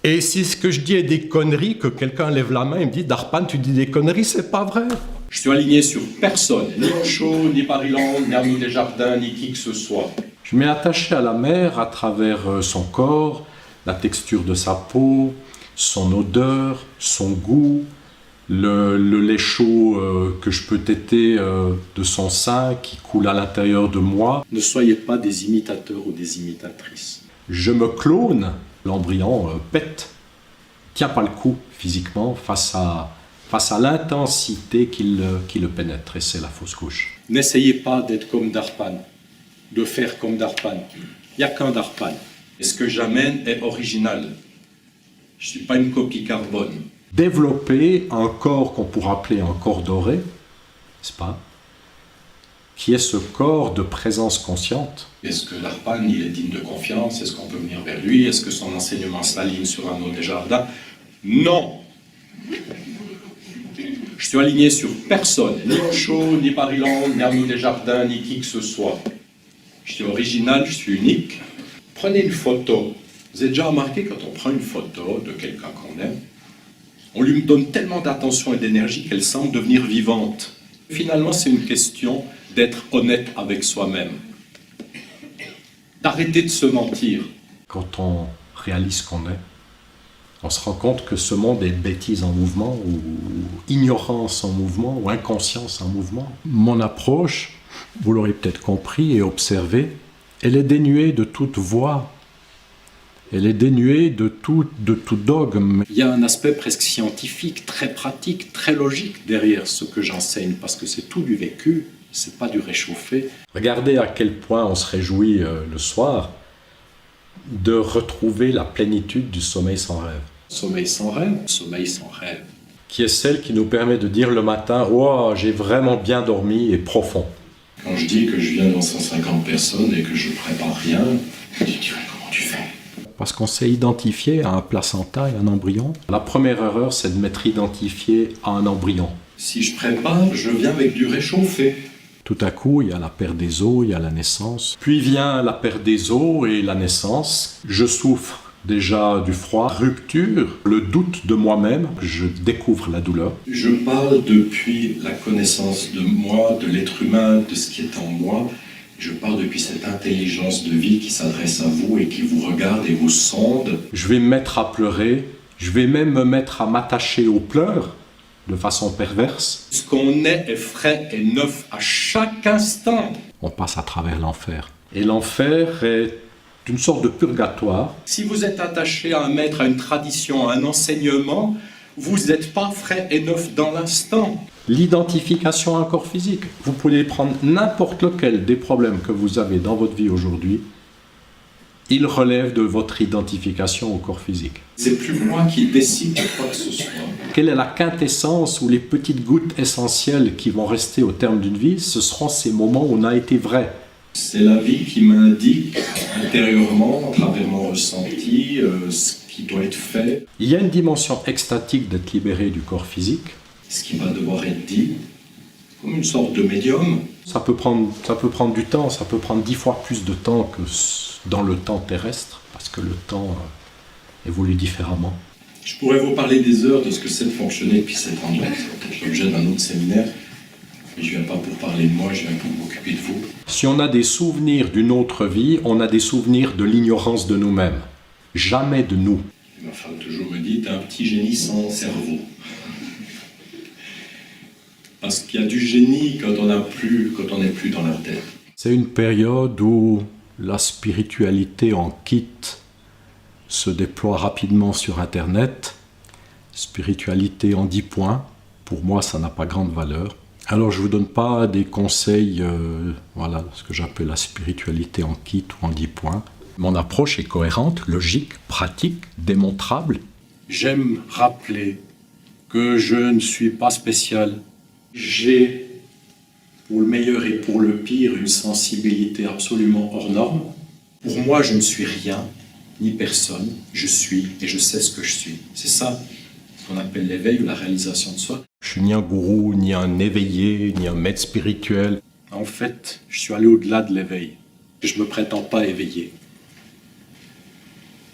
Et si ce que je dis est des conneries, que quelqu'un lève la main et me dit « Darpan, tu dis des conneries, c'est pas vrai ». Je suis aligné sur personne, ni Osho, ni Marie-Laure, ni Arnaud Desjardins, ni qui que ce soit. Je m'ai attaché à la mer à travers son corps, la texture de sa peau, son odeur, son goût, le lait chaud que je peux téter de son sein qui coule à l'intérieur de moi. Ne soyez pas des imitateurs ou des imitatrices. Je me clone, l'embryon pète, tient pas le coup physiquement face à l'intensité qui le pénètre, et c'est la fausse couche. N'essayez pas d'être comme Darpan, de faire comme Darpan. Il n'y a qu'un Darpan. Et ce que j'amène est original. Je ne suis pas une copie carbone. Développer un corps qu'on pourrait appeler un corps doré, n'est-ce pas? Qui est ce corps de présence consciente. Est-ce que Darpan, il est digne de confiance? Est-ce qu'on peut venir vers lui? Est-ce que son enseignement s'aligne sur Arnaud Desjardins? Non! Je suis aligné sur personne, ni Osho, ni Marie-Laure, ni Arnaud Desjardins, ni qui que ce soit. Je suis original, je suis unique. Prenez une photo. Vous avez déjà remarqué, quand on prend une photo de quelqu'un qu'on aime, on lui donne tellement d'attention et d'énergie qu'elle semble devenir vivante. Finalement, c'est une question d'être honnête avec soi-même. D'arrêter de se mentir. Quand on réalise qu'on est, on se rend compte que ce monde est bêtise en mouvement, ou ignorance en mouvement, ou inconscience en mouvement. Mon approche, vous l'aurez peut-être compris et observé, elle est dénuée de toute voix. Elle est dénuée de tout dogme. Il y a un aspect presque scientifique, très pratique, très logique derrière ce que j'enseigne, parce que c'est tout du vécu, c'est pas du réchauffé. Regardez à quel point on se réjouit le soir de retrouver la plénitude du sommeil sans rêve. Sommeil sans rêve, sommeil sans rêve. Qui est celle qui nous permet de dire le matin « Wow, j'ai vraiment bien dormi et profond ». Quand je dis que je viens dans 150 personnes et que je prépare rien, tu dirais comment tu fais? Parce qu'on s'est identifié à un placenta et un embryon. La première erreur, c'est de m'être identifié à un embryon. Si je prépare, je viens avec du réchauffé. Tout à coup, il y a la perte des os, il y a la naissance. Puis vient la perte des os et la naissance. Je souffre déjà du froid, rupture, le doute de moi-même. Je découvre la douleur. Je parle depuis la connaissance de moi, de l'être humain, de ce qui est en moi. Je parle depuis cette intelligence de vie qui s'adresse à vous et qui vous regarde et vous sonde. Je vais me mettre à pleurer. Je vais même me mettre à m'attacher aux pleurs de façon perverse. Ce qu'on est frais et neuf à chaque instant. On passe à travers l'enfer. Et l'enfer est une sorte de purgatoire. Si vous êtes attaché à un maître, à une tradition, à un enseignement, vous n'êtes pas frais et neuf dans l'instant. L'identification à un corps physique. Vous pouvez prendre n'importe lequel des problèmes que vous avez dans votre vie aujourd'hui. Il relève de votre identification au corps physique. C'est plus moi qui décide de quoi que ce soit. Quelle est la quintessence ou les petites gouttes essentielles qui vont rester au terme d'une vie? Ce seront ces moments où on a été vrai. C'est la vie qui m'indique intérieurement, à travers mon ressenti, ce qui doit être fait. Il y a une dimension extatique d'être libéré du corps physique. Ce qui va devoir être dit, comme une sorte de médium. Ça peut prendre du temps, ça peut prendre 10 fois plus de temps que dans le temps terrestre, parce que le temps évolue différemment. Je pourrais vous parler des heures de ce que c'est de fonctionner depuis cet endroit. C'est peut-être l'objet d'un autre séminaire. Mais je ne viens pas pour parler de moi, je viens pour m'occuper de vous. Si on a des souvenirs d'une autre vie, on a des souvenirs de l'ignorance de nous-mêmes. Jamais de nous. Ma femme toujours me dit, t'as un petit génie sans cerveau. Parce qu'il y a du génie quand on n'est plus dans la tête. C'est une période où la spiritualité en kit se déploie rapidement sur Internet. Spiritualité en 10 points. Pour moi, ça n'a pas grande valeur. Alors, je ne vous donne pas des conseils, voilà, ce que j'appelle la spiritualité en kit ou en 10 points. Mon approche est cohérente, logique, pratique, démontrable. J'aime rappeler que je ne suis pas spécial. J'ai, pour le meilleur et pour le pire, une sensibilité absolument hors norme. Pour moi, je ne suis rien, ni personne. Je suis et je sais ce que je suis. C'est ça ce qu'on appelle l'éveil ou la réalisation de soi. Je suis ni un gourou, ni un éveillé, ni un maître spirituel. En fait, je suis allé au-delà de l'éveil. Je ne me prétends pas éveillé.